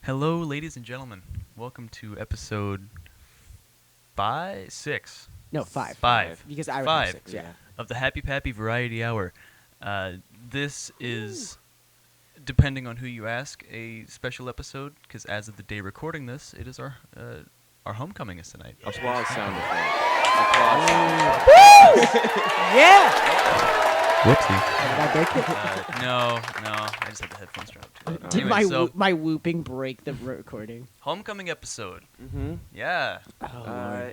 Hello, ladies and gentlemen. Welcome to episode 6. No, 5. Five. Because I would Five. have 6, yeah. Of the Happy Pappy Variety Hour. This is, depending on who you ask, a special episode, because as of the day recording this, it is our homecoming is tonight. Applause sound effect. Applause sound Yeah! Whoopsie. Did I break it? No, I just had the headphones turned up too loud. Did Anyway, so, my whooping break the recording? homecoming episode. Mm-hmm. Yeah.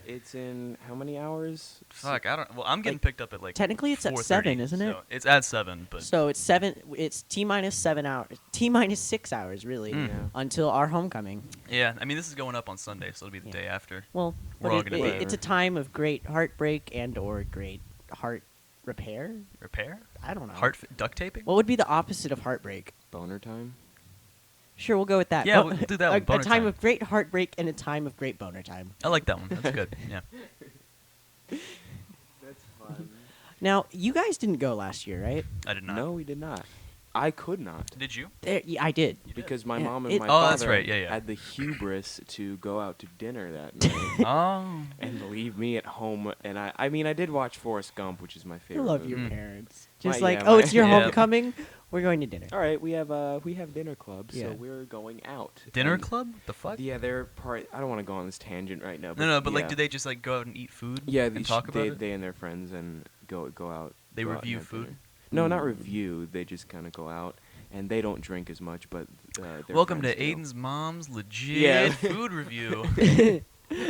It's in how many hours? Fuck, I don't. Well, I'm getting Like, picked up at like. technically it's at 4:30, 7, isn't it? So it's at 7, but. So it's 7. It's T-minus 7 hours. T-minus 6 hours, really, Mm. Yeah. until our homecoming. Yeah, I mean this is going up on Sunday, so it'll be the day after. Well, We're but all gonna be it's a time of great heartbreak and/or great heart repair. Repair? I don't know. Duct taping? What would be the opposite of heartbreak? Boner time? Sure, we'll go with that. Yeah, Bo- we'll do that a, one, boner a time time. of great heartbreak and a time of great boner time. I like that one. That's good. Yeah. That's fun. Now, you guys didn't go last year, right? I did not. No, we did not. I could not. Did you? Yeah, I did. Because my Yeah, mom and it- my Oh, father that's right, yeah. had the hubris to go out to dinner that night Oh. and leave me at home. And I mean, I did watch Forrest Gump, which is my I favorite love movie. your Mm. parents. Just My- like, yeah, oh, my- it's your Yeah. homecoming. We're going to dinner. All right, we have dinner club, Yeah. so we're going out. Dinner And- club? The fuck? Yeah, they're part. I don't want to go on this tangent right now. No, but like, yeah. did they just like go out and eat food? Yeah, and talk about it? they and their friends and go out. They go out review and have food? dinner. No, not Mm. review. They just kind of go out, and they don't drink as much. But their Welcome to friends do. Aiden's mom's legit Yeah. food review.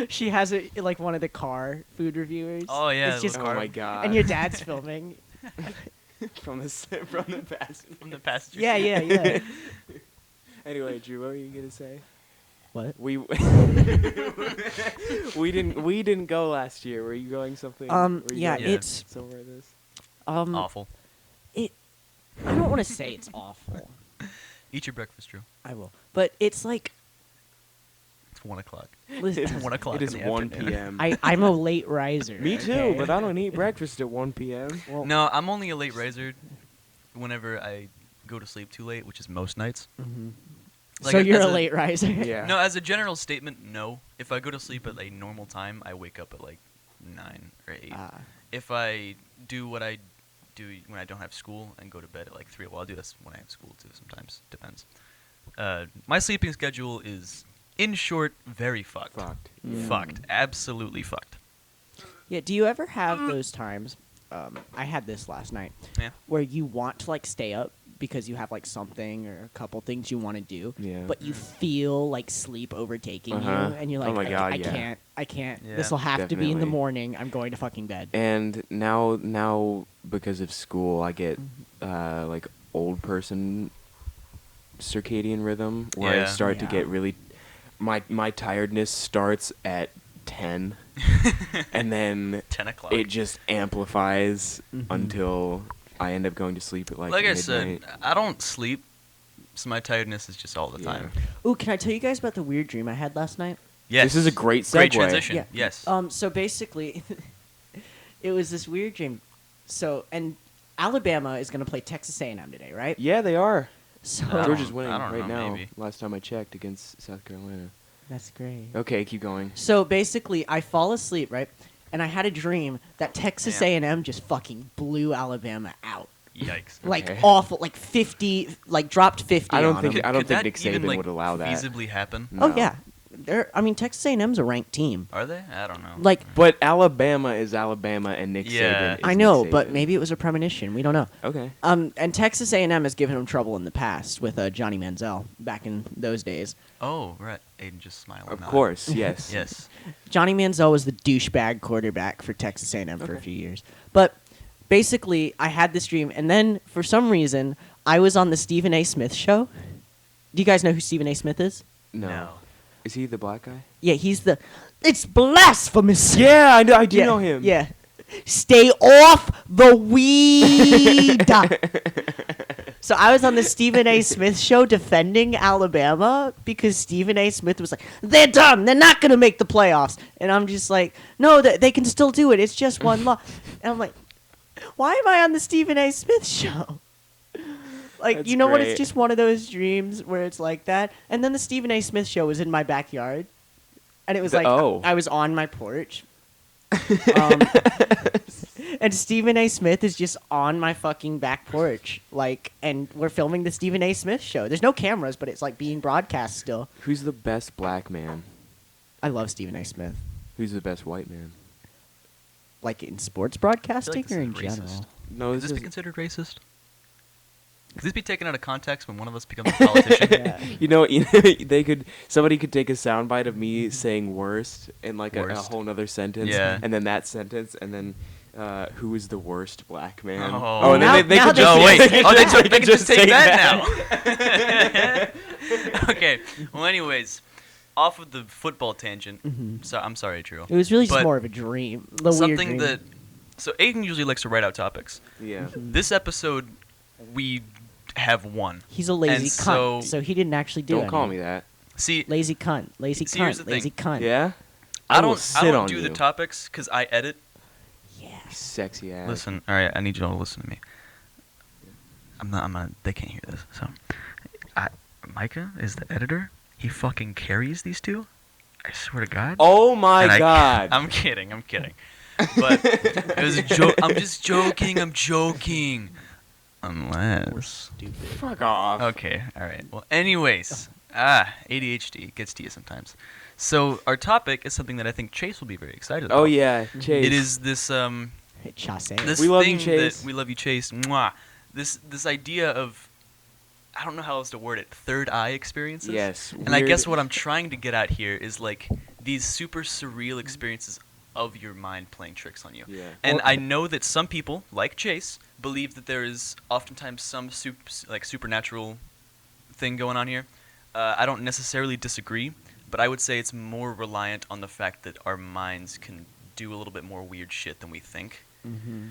She has it like one of the car food reviewers. Oh yeah. It's just Oh my god! and your dad's filming. from the past. from the passenger. Yeah, seat. yeah, yeah. Anyway, Drew, what were you gonna say? What? We we didn't go last year. Were you going something? Were you Yeah, going Yeah. it's somewhere this. Awful. I don't want to say it's awful. Eat your breakfast, Drew. I will, but it's like, It's 1 o'clock. listen, It's 1 o'clock. It is in the 1 afternoon. p.m. I'm a late riser. Me too, okay? but I don't eat breakfast at 1 p.m. Well, No, I'm only a late riser whenever I go to sleep too late, which is most nights. mhm. Like, So you're as a late riser. Yeah. No, as a general statement, no. If I go to sleep at a normal time, I wake up at like 9 or 8. Ah. If I do what I do when I don't have school and go to bed at like 3, well, I'll do this when I have school too sometimes. Depends. My sleeping schedule is, in short, very fucked. Fucked. Yeah. Fucked. Absolutely fucked. Yeah. Do you ever have those times? I had this last night. Yeah. Where you want to like stay up because you have like something or a couple things you want to do, Yeah. but you feel like sleep overtaking Uh-huh. you, and you're like, Oh my God, I yeah. can't. Yeah. This will have to be in the Definitely. morning. I'm going to fucking bed. And now because of school, I get Mm-hmm. like old person circadian rhythm where I Yeah. start to Yeah. get really my tiredness starts at 10 and then 10 o'clock. it just amplifies Mhm. until I end up going to sleep at like I midnight. said, I don't sleep, so my tiredness is just all the Yeah. time. Ooh, can I tell you guys about the weird dream I had last night? Yes. This is a great Great segue. transition. Yeah. Yes. So basically, it was this weird dream. So, and Alabama is going to play Texas A&M today, right? Yeah, they are. So I Georgia's don't- winning I don't right know, now. maybe. Last time I checked against South Carolina. that's great. Okay, keep going. So basically, I fall asleep, right? And I had a dream that Texas Yeah. A&M just fucking blew Alabama out. Yikes. Like Okay. awful, like 50, like dropped 50 I don't on think- them. I don't Could think that Nick even, Saban like, would allow that. feasibly happen? Oh No. yeah, Texas A&M's a ranked team. Are they? I don't know. Like But Alabama is Alabama, and Nick Yeah. Saban is I know, Nick but Saban. maybe it was a premonition. We don't know. Okay. And Texas A&M has given him trouble in the past with Johnny Manziel back in those days. Oh, right. Aiden just smiling. Of nod. course, yes. Yes. Johnny Manziel was the douchebag quarterback for Texas A&M for a Okay. few years. But basically, I had this dream, and then for some reason, I was on the Stephen A. Smith show. Do you guys know who Stephen A. Smith is? No. No. Is he the black guy? Yeah, he's the. It's blasphemous. Yeah, I do Yeah, know him. Yeah. Stay off the weed. So I was on the Stephen A. Smith show defending Alabama because Stephen A. Smith was like, they're done. They're not going to make the playoffs. And I'm just like, no, they can still do it. It's just one loss. And I'm like, why am I on the Stephen A. Smith show? Like, That's you know what? great. It's just one of those dreams where it's like that. And then the Stephen A. Smith show was in my backyard. And it was Oh. I was on my porch. And Stephen A. Smith is just on my fucking back porch. Like, and we're filming the Stephen A. Smith show. There's no cameras, but it's like being broadcast still. Who's the best black man? I love Stephen A. Smith. Who's the best white man? Like in sports I feel broadcasting like this or is in racist. general? No, Could this this be is. considered racist? Could this be taken out of context when one of us becomes a politician? Yeah. Somebody could take a soundbite of me saying worst in like a Worst. whole nother sentence, Yeah. and then that sentence, and then who is the worst black man? Oh. and then Now- they now could they just Oh can wait! say Oh, that. they can just take say that now. Okay. Well, anyways, off of the football tangent. So I'm sorry, Drew. It was really just But more of a dream. The weird something dream. that. So Aiden usually likes to write out topics. Yeah. This episode, we have one. He's a lazy and cunt, so- so he didn't actually do Don't call any. me that. See, Lazy cunt. Lazy See, here's cunt. the Lazy thing. cunt. Yeah. I will don't. sit I don't on do the you. topics because I edit. Yeah. Sexy ass. Listen, all right. I need you all to listen to me. I'm not. They can't hear this. So, Micah is the editor. He fucking carries these two. I swear to God. Oh my And god. I'm kidding. I'm kidding. But it was a joke. I'm just joking. I'm joking. Unless. Stupid. Fuck off. Okay. All right. Well, anyways, ADHD gets to you sometimes. So our topic is something that I think Chase will be very excited about. Oh yeah, Chase. It is this Chase. this We love you, thing Chase. that we love you, Chase. Mwah. This idea of, I don't know how else to word it, third eye experiences. Yes. And I guess what I'm trying to get at here is like these super surreal experiences of your mind playing tricks on you. Yeah. And Well- I know that some people, like Chase, believe that there is oftentimes some supernatural thing going on here. I don't necessarily disagree, but I would say it's more reliant on the fact that our minds can do a little bit more weird shit than we think.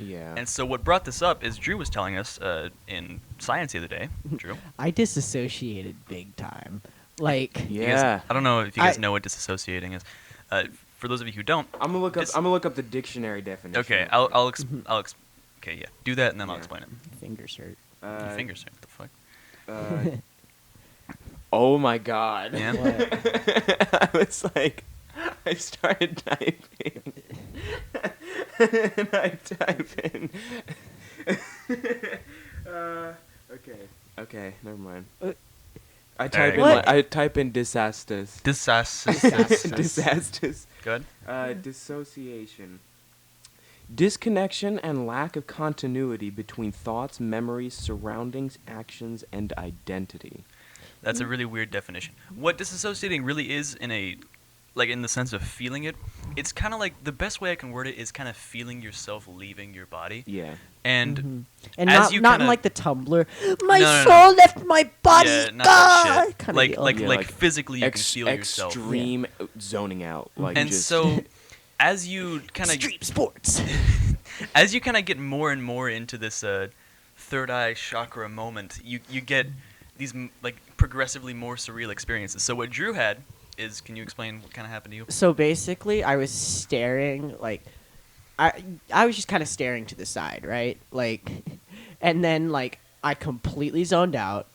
Yeah. And so what brought this up is Drew was telling us in science the other day. Drew? I disassociated big time. Like, You guys- Yeah. I don't know if you guys I- know what disassociating is. For those of you who don't, I'm gonna look up. Dis- I'm gonna look up the dictionary definition. okay, I'll okay, yeah, do that and then I'll Yeah. explain it. fingers hurt. Your fingers hurt. The fuck? Oh my god. Yeah. What? I was like, I started typing, and I type in. Okay, never mind. I type in. What? I type in disasters. Disasters. Good. Dissociation. Disconnection and lack of continuity between thoughts, memories, surroundings, actions, and identity. That's a really weird definition. What disassociating really is in the sense of feeling it, it's kind of like the best way I can word it is kind of feeling yourself leaving your body. Yeah. And And As not, you not kinda- in like the Tumblr. My No, no, no. soul left my body. yeah, not that shit. Kinda Like deal. like Yeah, like like physically you can feel yourself. Extreme zoning out. Like And just, so as you kind of Extreme sports. as you kind of get more and more into this third eye chakra moment, you get these like progressively more surreal experiences. So what Drew had is, can you explain what kind of happened to you? So basically, I was staring, like, I was just kind of staring to the side, right? Like, and then, like, I completely zoned out,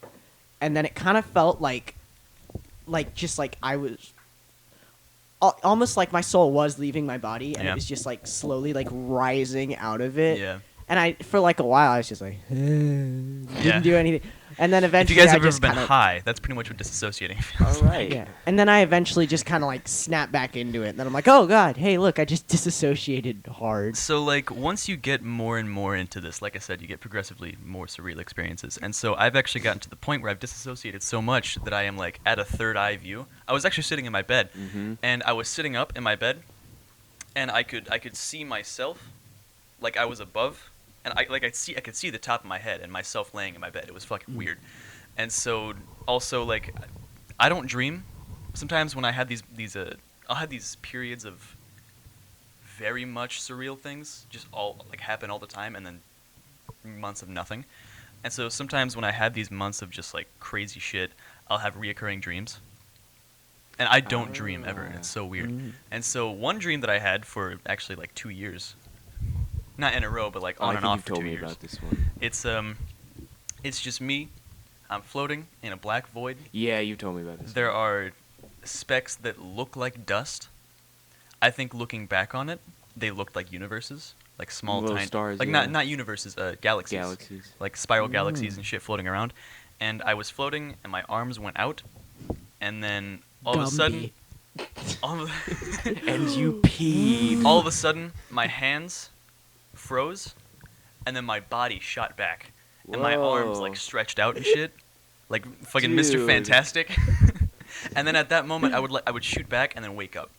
and then it kind of felt like just like I was, almost like my soul was leaving my body, and Yeah. it was just, like, slowly, like, rising out of it. Yeah. And for, like, a while, I was just like, didn't Yeah. do anything. And then If eventually, you guys I have ever just been kinda, high, that's pretty much what disassociating feels all right. Yeah. And then I eventually just kind of like snapped back into it. And then I'm like, oh god, hey, look, I just disassociated hard. So, like, once you get more and more into this, like I said, you get progressively more surreal experiences. And so I've actually gotten to the point where I've disassociated so much that I am, like, at a third eye view. I was actually sitting in my bed, and I was sitting up in my bed, and I could see myself, like I was above, and I could see the top of my head and myself laying in my bed. It was fucking weird. And so, also, like, I don't dream. Sometimes when I have I'll have these periods of very much surreal things, just all, like, happen all the time, and then months of nothing. And so sometimes when I have these months of just, like, crazy shit, I'll have reoccurring dreams. And I don't dream ever, and it's so weird. And so one dream that I had for actually, like, 2 years, not in a row, but, like, Oh, on I and think off you've for told 2 me years. about this one. It's just me I'm floating in a black void. Yeah, you told me about this. There are specks that look like dust. I think looking back on it, they looked like universes, like small, Little tiny stars, like yeah. not universes, galaxies. Galaxies. Like spiral galaxies and shit floating around. And I was floating, and my arms went out, and then all of a sudden, And you peed. all of a sudden, my hands froze, and then my body shot back, and my arms Whoa. like stretched out and shit, like fucking Mr. Dude. Fantastic. And then at that moment, I would shoot back and then wake up,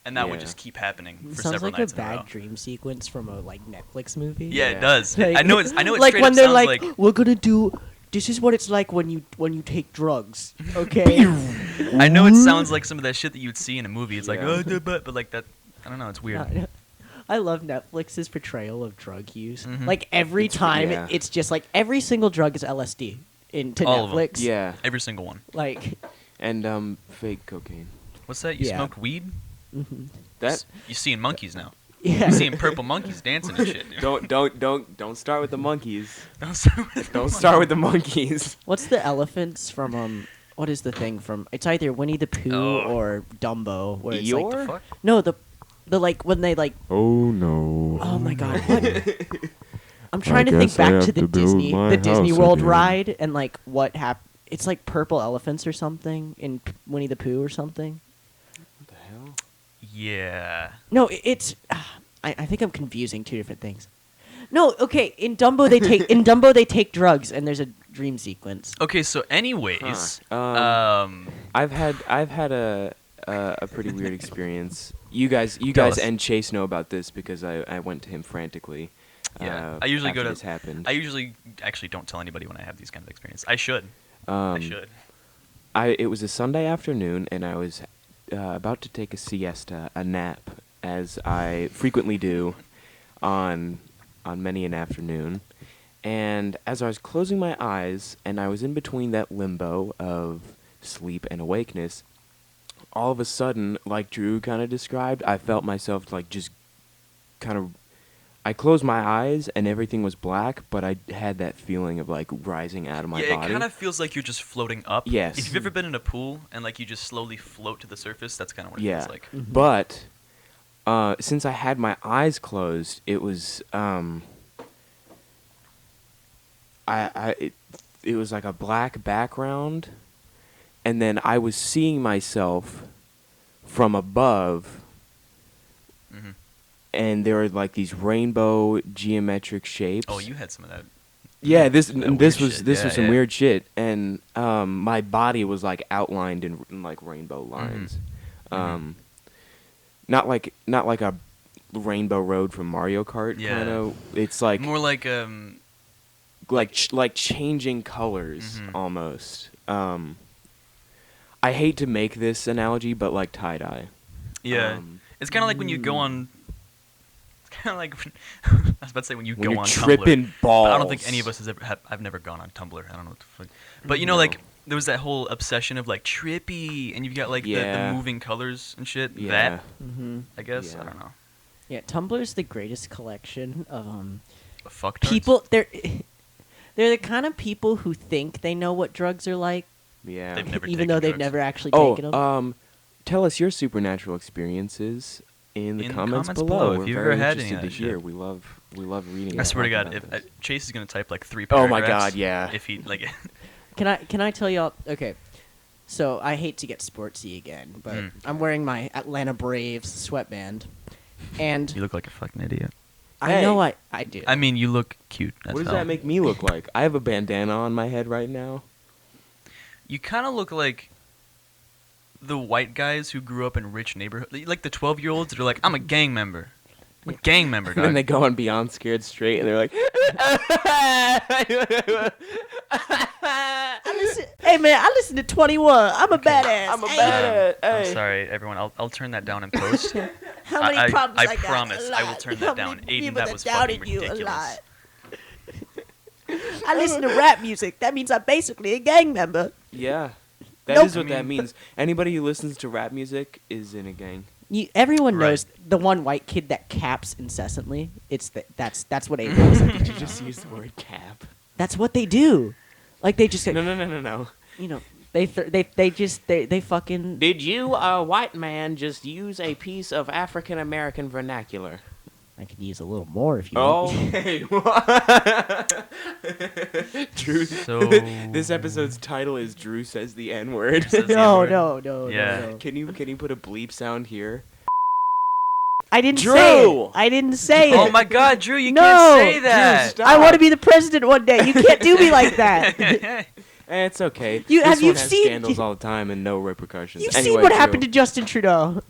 and that would Yeah. just keep happening for Sounds several like nights a in a row. bad dream sequence from a Netflix movie. Yeah, Yeah. it does. Like- I know it. like straight when up they're sounds like, we're gonna do. This is what it's like when you take drugs. Okay. I know it sounds like some of that shit that you'd see in a movie. It's like, Yeah. oh, but like that. I don't know. It's weird. I love Netflix's portrayal of drug use. Mhm. Like every time, yeah. it's just like every single drug is LSD into All of 'em. Netflix. Yeah. Every single one. Like, And fake cocaine. What's that? You Yeah. smoked weed? mhm. That You seeing monkeys now? Yeah. You seeing purple monkeys dancing and shit. Dude. don't start with the monkeys. Don't start with Don't start with the monkeys. What's the elephants from? What is the thing from? It's either Winnie the Pooh Oh. or Dumbo. Where it's Eeyore? like the fuck? no, the like when they like. Oh no. Oh my god! What? I'm trying to think guess I back have to the to build my the Disney house World again. ride and like what happened. It's like purple elephants or something in Winnie the Pooh or something. What the hell? Yeah. No, it's. I think I'm confusing two different things. No, okay. In Dumbo they take drugs and there's a dream sequence. Okay, so anyways, Huh. I've had a pretty weird experience. You guys us. and Chase know about this because I went to him frantically. yeah. I usually after go to. this happened. I usually actually don't tell anybody when I have these kind of experiences. I should. Um, I should. It was a Sunday afternoon, and I was about to take a siesta, a nap, as I frequently do on many an afternoon. And as I was closing my eyes, and I was in between that limbo of sleep and awakeness, all of a sudden, like Drew kind of described, I felt myself like just kind of. I closed my eyes and everything was black, but I had that feeling of like rising out of my Yeah, body. it kind of feels like you're just floating up. Yes. If you've ever been in a pool and like you just slowly float to the surface, that's kind of what it Yeah. feels like. But since I had my eyes closed, it was it was like a black background, and then I was seeing myself from above, hmm and there were like these rainbow geometric shapes. Oh, you had some of that. Yeah, this That weird this was shit. this Yeah, was some yeah. weird shit, and my body was like outlined in like rainbow lines, Mhm. not like a Rainbow Road from Mario Kart Yeah. kind of. It's like More like like changing colors Mhm. almost. I hate to make this analogy, but like tie dye. yeah. Um, It's kind of like when you go on. It's kind of like I was about to say when you when go you're on tripping Tumblr. balls. But I don't think any of us has ever. I've never gone on Tumblr. I don't know what the fuck. But you know, No. like there was that whole obsession of like trippy, and you've got like Yeah. the moving colors and shit. Yeah. That Mm-hmm. I guess Yeah. I don't know. Yeah, Tumblr's the greatest collection of Fuck people. They're the kind of people who think they know what drugs are like, Yeah. They've never even taken though they've drugs. never actually taken them. Oh, tell us your supernatural experiences in the comments below. if We're you've very ever had any interested of to that hear. shit. We love reading. I and swear to talking God, about if this. Chase is gonna type like 3 Oh paragraphs. my God, yeah. If he like, Can I tell y'all? Okay, so I hate to get sportsy again, but Mm. I'm wearing my Atlanta Braves sweatband, and you look like a fucking idiot. I know Hey. I do. I mean, you look cute. That's What does all. that make me look like? I have a bandana on my head right now. You kind of look like the white guys who grew up in rich neighborhoods, like the 12-year-olds that are like, I'm a gang member. I'm a gang member, And then dog. they go on Beyond Scared Straight, and they're like, Hey man, I listen to 21. I'm a badass. I'm a Hey, badass. I'm Hey. sorry, everyone. I'll turn that down in post. How many I problems I got? promise A I will lot. turn How that many down. Aiden, people that that was doubted fucking you a ridiculous. lot. I listen to rap music. That means I'm basically a gang member. Yeah. that Nope. is what I that mean- means. Anybody who listens to rap music is in a gang. Everyone Right. knows the one white kid that caps incessantly. That's what Aiden is. Did you just use the word cap? That's what they do. Like they just, No. you know, they fucking. Did you, a white man, just use a piece of African American vernacular? I could use a little more if you want. Okay. Drew. So- This episode's title is Drew Says the N-Word. Says the No, N-word? no. Yeah. Can you put a bleep sound here? I didn't Drew! say it. I didn't say it. Oh my God, Drew, you No! can't say that. stop. I want to be the president one day. You can't do me like that. It's okay. You- this have one you has seen- scandals all the time and no repercussions. You've Anyway, seen what Drew, happened to Justin Trudeau.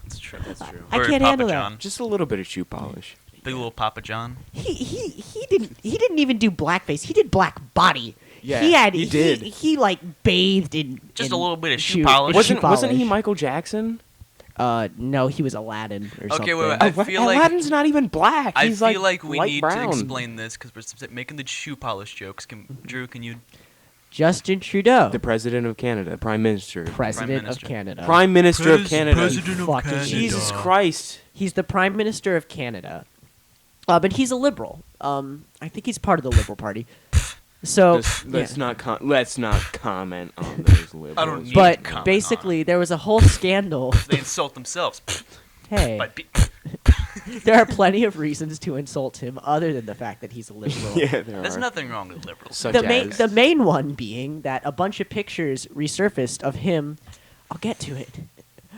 That's true. That's true. I Or can't Papa handle that. John. Just a little bit of shoe polish. Big little Papa John. He didn't even do blackface. He did black body. Yeah, he did. He like bathed in Just in a little bit of shoe shoe polish. Wasn't he polish. Michael Jackson? No, he was Aladdin or something. Okay, wait. I feel like Aladdin's not even black. I He's feel like we light need brown. to explain this because we're making the shoe polish jokes. Drew, can you? Justin Trudeau, The president of Canada, prime minister. president of Minister. Canada. Prime minister of Canada. President of Fucking Canada. Jesus Christ. He's the prime minister of Canada. But he's a liberal. I think he's part of the Liberal Party. So Let's yeah. not comment on those liberals. I don't need- But comment basically, there was a whole scandal. They insult themselves. Hey, By be- there are plenty of reasons to insult him other than the fact that he's a liberal. Yeah, there There's are. nothing wrong with liberals. Such The as main one being that a bunch of pictures resurfaced of him. I'll get to it.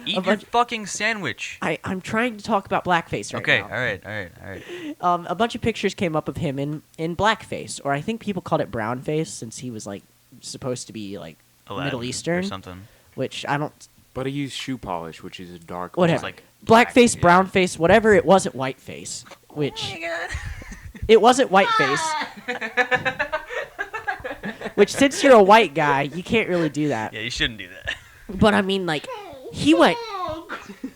Eat your bunch- fucking sandwich. I'm trying to talk about blackface right Okay, now. all right. A bunch of pictures came up of him in blackface, or I think people called it brownface since he was like supposed to be like Aladdin Middle or Eastern, something. which I don't. But he used shoe polish, which is a dark Whatever. black. like Blackface, black, brownface, whatever. It wasn't whiteface, which God. it wasn't whiteface. Which, since you're a white guy, you can't really do that. Yeah, you shouldn't do that. But I mean, like, he went.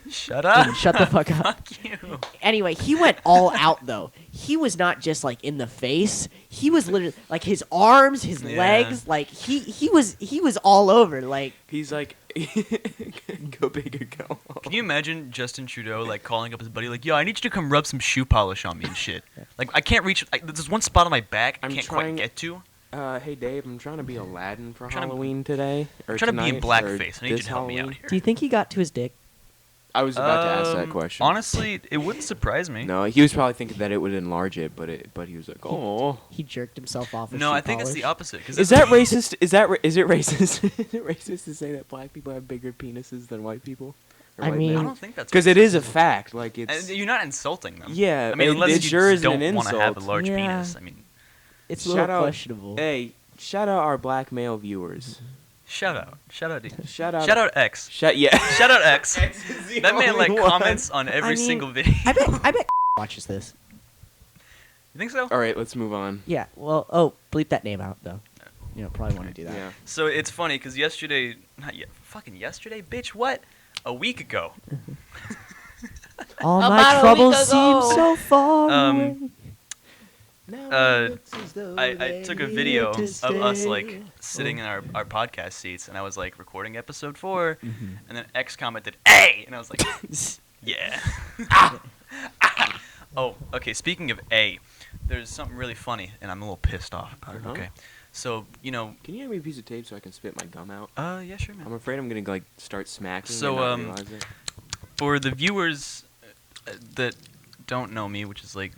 Shut up. Shut the fuck up. Fuck you. Anyway, he went all out though. He was not just like in the face. He was literally like his arms, his Yeah. legs. Like he was all over. Like He's like, go big or go home. Can you imagine Justin Trudeau like calling up his buddy like, "Yo, I need you to come rub some shoe polish on me and shit." Like I can't reach. There's one spot on my back I I'm can't trying- quite get to. Hey Dave, I'm trying to be Aladdin for Trying to- Halloween today. Or I'm trying to be in tonight, or blackface. I need you this to help me out Halloween. here. do you think he got to his dick? I was about to ask that question. Honestly, it wouldn't surprise me. No, he was probably thinking that it would enlarge it, but he was like, oh. He jerked himself off. With No, shoe I think it's the polish? opposite. 'cause Is this that racist? Is it racist? Is it racist to say that black people have bigger penises than white people? Or I white mean- I men? don't think that's Because it is a fact. Like it's. And you're not insulting them. Yeah, I mean, it- unless it you sure just isn't don't an want to have a insult. large Yeah. penis. I mean, It's a little Shout out- questionable. Hey, shout out our black male viewers. shout out, dude. Shout out. Shout out X. Yeah. Shout out X. is the That man only like one. comments on every I mean, single video. I bet watches this. You think so? All right, let's move on. Yeah. Well, bleep that name out though. You know, probably want to do that. Yeah. So it's funny because fucking yesterday, bitch. What? A week ago. All About my a troubles week seem ago. so far Um, away. I took a video of us like sitting in our podcast seats, and I was like recording episode 4, and then X commented "A," and I was like, "Yeah." Oh, okay. Speaking of A, there's something really funny, and I'm a little pissed off about it. Uh-huh. Okay, so Can you hand me a piece of tape so I can spit my gum out? yeah, sure, man. I'm afraid I'm gonna like start smacking. So, and not realize it. For the viewers that don't know me, which is like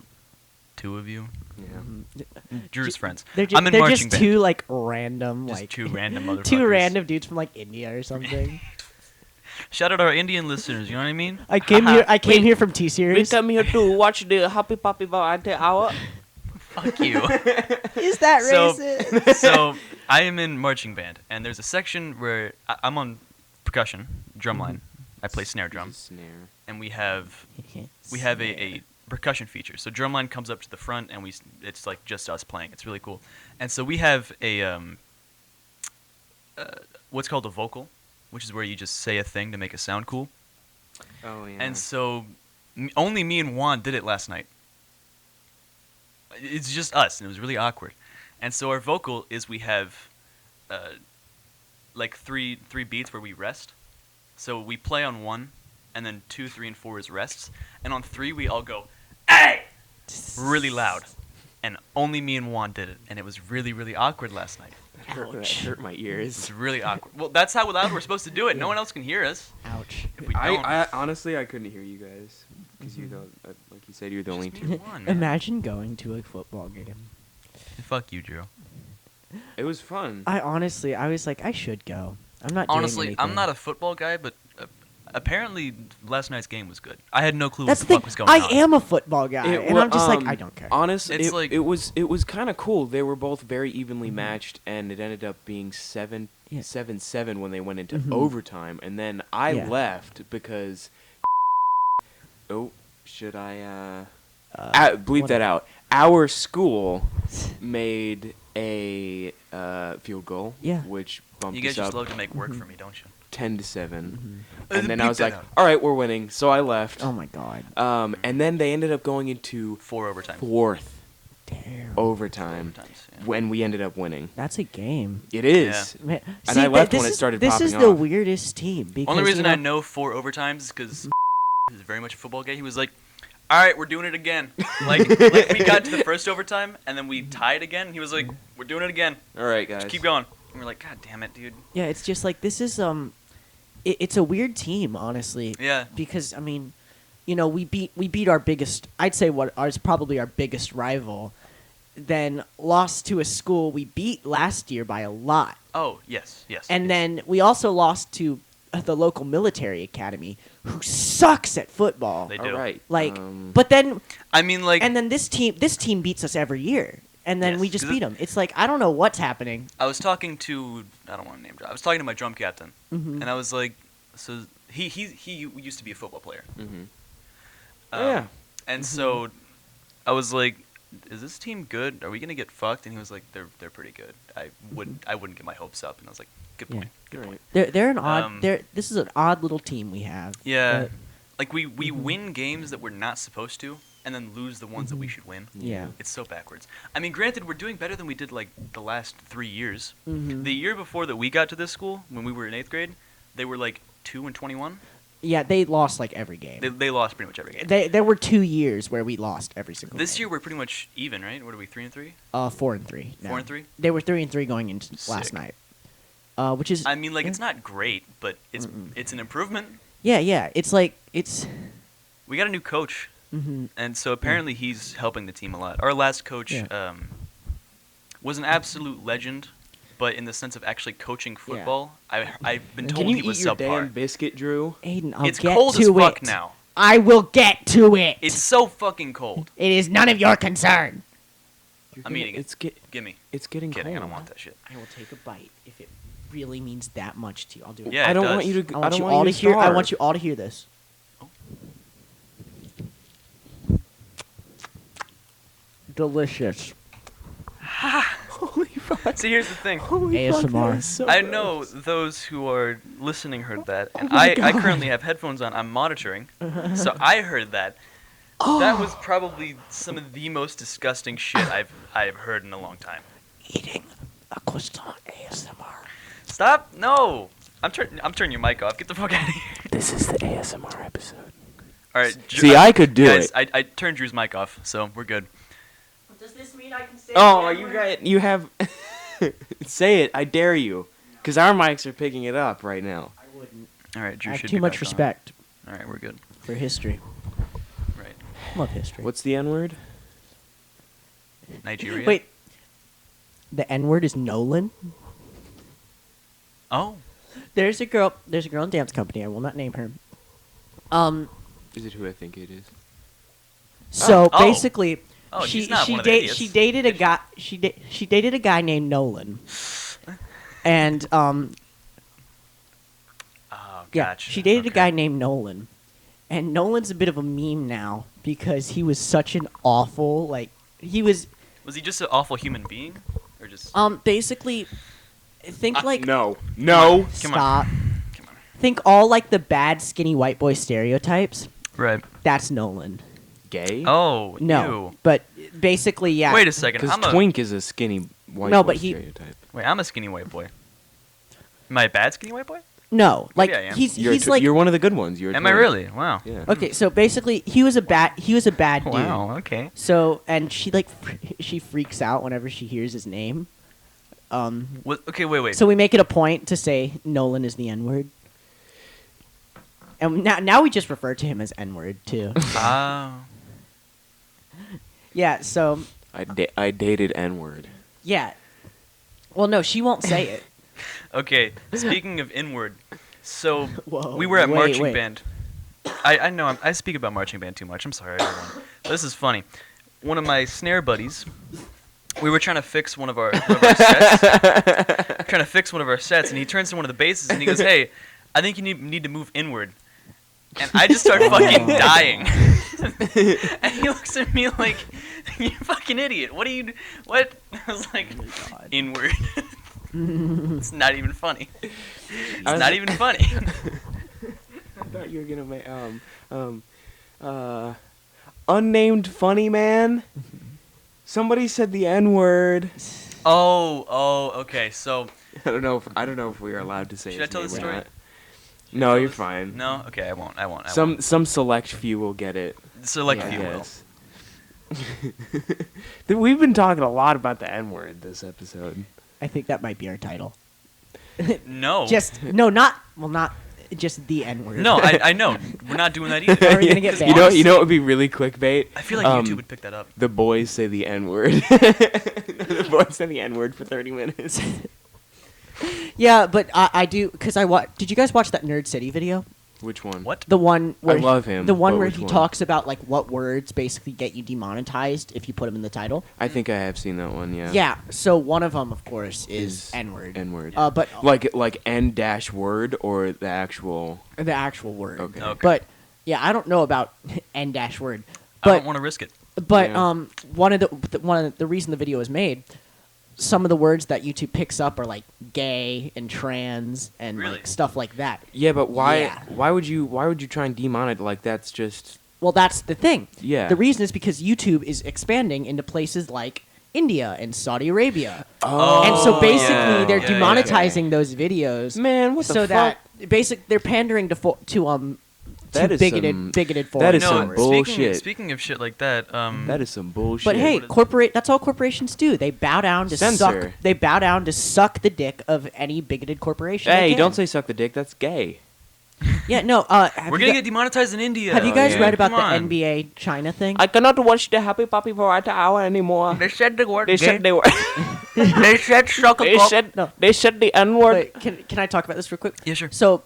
2 of you, Yeah. Drew's friends. They're I'm in they're marching just band. two like random Just like 2 random motherfuckers. two random dudes from like India or something. Shout out our Indian listeners. You know what I mean? I came here from T We Series. come here to watch the Happy Pappy Valente Hour. Fuck you. Is that So- racist? So I am in marching band, and there's a section where I'm on percussion, drumline. I play snare drum, Snare. and we have a percussion feature. So drumline comes up to the front, and it's like just us playing. It's really cool. And so we have a what's called a vocal, which is where you just say a thing to make it sound cool. Oh yeah. And so only me and Juan did it last night. It's just us, and it was really awkward. And so our vocal is we have like three beats where we rest. So we play on 1, and then 2, 3, and 4 is rests. And on 3 we all go, "Hey!" really loud. And only me and Juan did it, and it was really, really awkward last night. That hurt my ears. It's really awkward. Well, that's how loud we're supposed to do it. No one else can hear us. Ouch. If we don't. I honestly I couldn't hear you guys because you don't like you said you're the only Just two. move on, man. Imagine going to a football game. Fuck you, Drew. It was fun. I was like, I should go. I'm not doing Honestly, I'm anything. not a football guy, but apparently last night's game was good. I had no clue That's what the the thing. fuck was going I on. am a football guy, and wa- I'm just like, I don't care. Honestly, It's it, like- it was kind of cool. They were both very evenly matched, and it ended up being 7-7 when they went into overtime. And then I Yeah. left because. Oh, should I bleep what- that out? Our school made a field goal, Yeah. which bumped You guys us just up love to make work for me, don't you? 10-7. Uh, And then I bleep was that like, out. all right, we're winning. So I left. Oh my god. And then they ended up going into 4 overtime. fourth Damn. overtime Overtimes, yeah. when we ended up winning. That's a game. It is. Man, And see, I left this when it is- started This is popping the off. weirdest team. Because, Only reason you I know 4 overtimes is because he's very much a football guy. He was like, all right, we're doing it again. like we got to the first overtime, and then we tied again. And he was like, we're doing it again. All right, guys. Just keep going. And we're like, God damn it, dude. Yeah, it's just like this is it's a weird team, honestly. Yeah. Because I mean, you know, we beat our biggest. I'd say what is probably our biggest rival. Then lost to a school we beat last year by a lot, Oh, yes. and then we also lost to the local military academy, who sucks at football. They All do. right. Like, but then I mean, like, and then this team beats us every year, and then Yes, we just 'cause beat them. It's like I don't know what's happening. I was talking to, I don't want to name drop. I was talking to my drum captain, Mhm. and I was like, so he used to be a football player. Mm-hmm. Yeah. And so I was like, is this team good? Are we gonna get fucked? And he was like, they're pretty good. I wouldn't get my hopes up. And I was like, good point. Good point. They're an odd. Um, This is an odd little team we have. Yeah. But- Like we win games that we're not supposed to, and then lose the ones that we should win. Yeah. It's so backwards. I mean, granted, we're doing better than we did like the last 3 years. Mhm. The year before that we got to this school, when we were in 8th grade, they were like 2-21. Yeah, they lost like every game. They lost pretty much every game. There were 2 years where we lost every single. This game. year we're pretty much even, right? What are we, 3-3? 4-3. now. 4-3? They were 3-3 going into last Sick. night. Which is I mean, like yeah. it's not great, but it's an improvement. yeah. It's like it's. We got a new coach, Mhm. and so apparently he's helping the team a lot. Our last coach Yeah. was an absolute legend, but in the sense of actually coaching football, I've been told Can you he was eat your subpar. damn biscuit, Drew? Aiden, I'll It's get cold to as it. fuck now. I will get to it. It's so fucking cold. It is none of your concern. I'm eating it. Gimme. It's getting Kidding, cold. I don't want that shit. I will take a bite if it really means that much to you. I'll do it. Yeah, I it don't does. want you to. I want don't you want all to you hear. I starve. want you all to hear this. Delicious. Holy fuck! See, here's the thing. Holy fuck, ASMR. that is so I gross. know those who are listening heard that, and my I God. currently have headphones on. I'm monitoring, so I heard that. That was probably some of the most disgusting shit I've heard in a long time. Eating a croissant ASMR. Stop! No, I'm turning your mic off. Get the fuck out of here. This is the ASMR episode. All right. See, I could do guys, it. I turned Drew's mic off, so we're good. Does this mean I can say? Oh, you have. Say it! I dare you, because our mics are picking it up right now. I wouldn't. All right, Drew I have should too be much back on. respect All right, we're good. for history. Right. Love history. What's the N word? Nigeria. Wait. The N word is Nolan. Oh. There's a girl in dance company. I will not name her. Is it who I think it is? So Oh. basically, Oh, she he's not she one of the date idiots. she dated a guy she dated a guy named Nolan, and Oh, yeah, gotcha. she dated a Okay. guy named Nolan, and Nolan's a bit of a meme now because he was such an awful he was Was he just an awful human being, or just? basically think like No. Come on. stop Come on. think all like the bad skinny white boy stereotypes. Right. That's Nolan. Gay? Oh. No, Ew. but basically yeah. Wait a second. Because I'm a twink is a skinny white No, boy but he- stereotype. wait. I'm a skinny white boy. Am I a bad skinny white boy? No, like Maybe I am. he's like You're one of the good ones. You're a Am I twink. really? Wow. Yeah. okay. So basically, he was a bad dude. Wow. Okay. So and she she freaks out whenever she hears his name. What? Okay, wait. So we make it a point to say Nolan is the N-word. And now we just refer to him as N-word, too. Ah. Yeah, so... I dated N-word. Yeah. Well, no, she won't say it. Okay, speaking of inward, so Whoa, we were at marching wait. band. I know I speak about marching band too much. I'm sorry, everyone. But this is funny. One of my snare buddies, we were trying to fix one of our sets. And he turns to one of the basses and he goes, "Hey, I think you need to move inward." And I just start fucking dying. And he looks at me like, "You fucking idiot! What? I was like, inward. It's not even funny. It's not even funny." I thought you were gonna make unnamed funny man. Somebody said the N-word. Oh, okay. So I don't know if we are allowed to say. Should I his tell name the or story? not. No, you're fine. no, okay, I won't. Some select few will get it. Select I few will. guess. We've been talking a lot about the N-word this episode. I think that might be our title. No. Not just the N-word. No, I know. We're not doing that either. Are we gonna get You banned? know what would be really clickbait? I feel like YouTube would pick that up. The boys say the N-word. The boys say the N-word for 30 minutes. Yeah, but I do, because did you guys watch that Nerd City video? Which one? What? The one where I love him, The one but where which he one? talks about like what words basically get you demonetized if you put them in the title. I think I have seen that one, yeah. Yeah. So one of them, of course, is N-word. N-word. But Like N-word or the actual... the actual word. Okay. But yeah, I don't know about N-word. I don't But want to risk it. but one of the reason the video was made, some of the words that YouTube picks up are like gay and trans and Really? like stuff like that. Yeah, but why Yeah. why would you try and demonetize? Like, that's just... Well, that's the thing. Yeah. The reason is because YouTube is expanding into places like India and Saudi Arabia. Oh, And so basically yeah. they're Yeah, yeah, demonetizing those videos. Man, what the so fuck? that they're pandering That to is bigoted that foreign is some viewers. bullshit. Speaking of shit like that, That is some bullshit. But hey, What is- that's all corporations do. They bow down to Censor. suck the dick of any bigoted corporation. they Hey, can. don't say suck the dick. That's gay. Yeah, no. we're gonna get demonetized in India. Have you guys yeah. read about Come the on. NBA China thing? I cannot watch the Happy Pappy Variety Hour anymore. They said the word. They said they were. They said suck a They cock. said No. they said the N-word. Wait, can I talk about this real quick? Yeah, sure. So,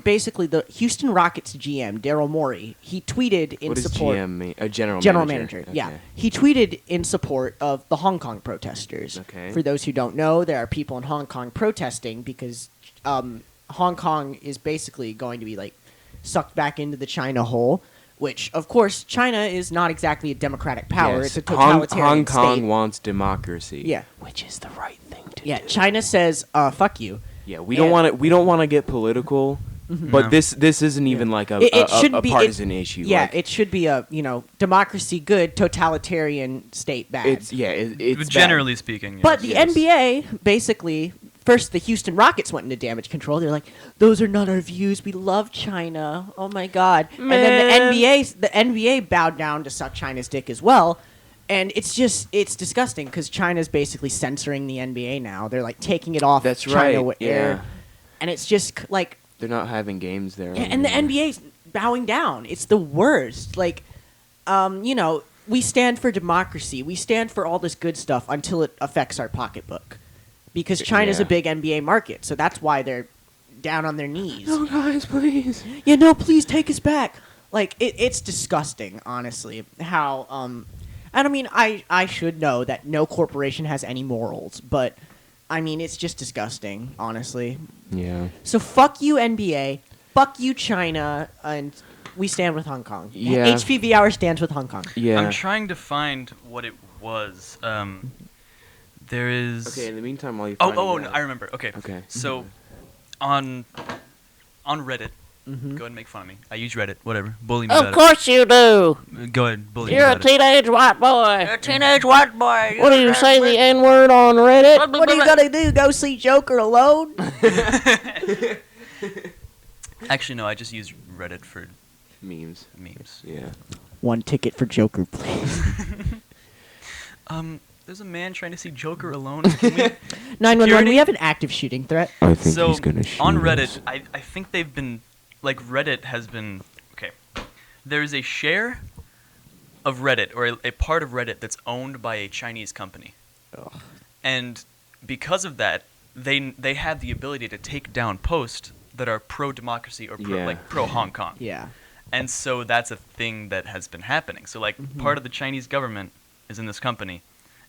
basically, the Houston Rockets GM Daryl Morey, he tweeted in What does support. GM mean? A general Manager. Okay. Yeah, he tweeted in support of the Hong Kong protesters. Okay. For those who don't know, there are people in Hong Kong protesting because Hong Kong is basically going to be like sucked back into the China hole. Which, of course, China is not exactly a democratic power. Yes. It's a totalitarian Hong Kong state. wants democracy. Yeah. Which is the right thing to Yeah, do. China says, "Fuck you." Yeah, we don't And- want to. We don't want to get political, but No. this isn't even like a It shouldn't be partisan issue. Yeah, like, it should be a democracy good, totalitarian state bad. it's bad. Generally speaking. Yes. But the Yes. NBA basically first the Houston Rockets went into damage control. They're like, those are not our views. We love China. Oh my god. And then the NBA bowed down to suck China's dick as well. And it's disgusting because China's basically censoring the NBA now. They're like taking it off That's China right, air. yeah. And it's just like They're not having games there. and the anymore. NBA's bowing down. It's the worst. Like, we stand for democracy. We stand for all this good stuff until it affects our pocketbook. Because China's Yeah. a big NBA market, so that's why they're down on their knees. No, guys, please. Yeah, no, please take us back. Like, it's disgusting, honestly, how, and I mean, I should know that no corporation has any morals, but, I mean, it's just disgusting, honestly. Yeah. So fuck you, NBA. Fuck you, China. And we stand with Hong Kong. Yeah. HPV Hour stands with Hong Kong. Yeah. I'm trying to find what it was. There is. Okay. In the meantime, while you. Oh, no, I remember. Okay. Okay. So, on Reddit, Mm-hmm. go ahead and make fun of me. I use Reddit. Whatever. Bully me about Of course you do. it. Go ahead, bully You're me a about it. teenage white boy. A teenage white boy. What do you say the N-word on Reddit? What are you gonna do? Go see Joker alone? Actually, no. I just use Reddit for Memes. memes. Yeah. One ticket for Joker, please. there's a man trying to see Joker alone. Can we 911. Security? We have an active shooting threat. I think so he's gonna shoot on us. Reddit, I think they've been like Reddit has been okay. There's a share of Reddit or a part of Reddit that's owned by a Chinese company, and because of that, they have the ability to take down posts that are pro democracy or pro, Yeah. like pro Hong Kong. Yeah. And so that's a thing that has been happening. So like part of the Chinese government is in this company,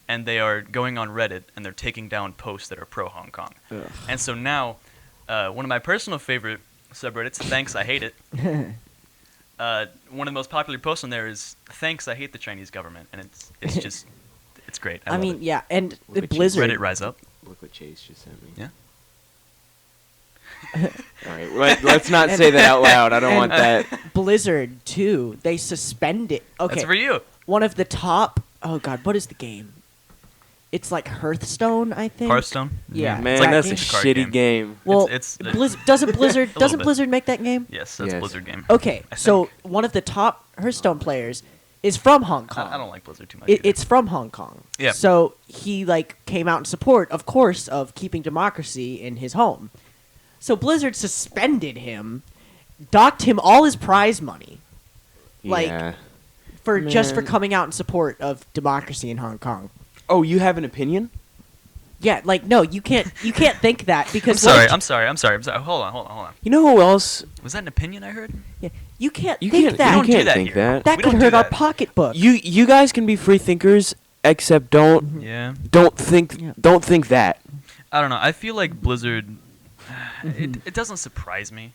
and they are going on Reddit and they're taking down posts that are pro Hong Kong. Ugh. And so now, one of my personal favorite subreddits, Thanks I Hate It. One of the most popular posts on there is Thanks I Hate the Chinese government, and it's just it's great. I I love mean, it. yeah, and Look the at you. Blizzard. Reddit rise up. Look what Chase just sent me. Yeah. All right, let's not say that out loud. I don't want that. Blizzard too. They suspended. Okay. That's for you. One of the top. Oh God, what is the game? It's like Hearthstone, I think. Hearthstone. Yeah. Man, It's like that's game. a It's a card shitty game. game. Well, It's doesn't Blizzard little doesn't bit. Blizzard make that game? Yes, that's Yes. Blizzard game. Okay, I so think. one of the top Hearthstone players is from Hong Kong. I don't like Blizzard too much. either. It's from Hong Kong. Yeah. So he like came out in support, of course, of keeping democracy in his home. So Blizzard suspended him, docked him all his prize money Like- yeah. for just for Man. coming out in support of democracy in Hong Kong. Oh, you have an opinion? Yeah, like no, you can't think that I'm because sorry. what- I'm sorry. Hold on. You know who else? Was that an opinion I heard? yeah, you can't You think can't. that. You don't do can't that think here. that. That We could don't do hurt our that. pocketbook. You guys can be free thinkers, except don't Yeah. think Yeah. don't think that. I don't know. I feel like Blizzard. It doesn't surprise me,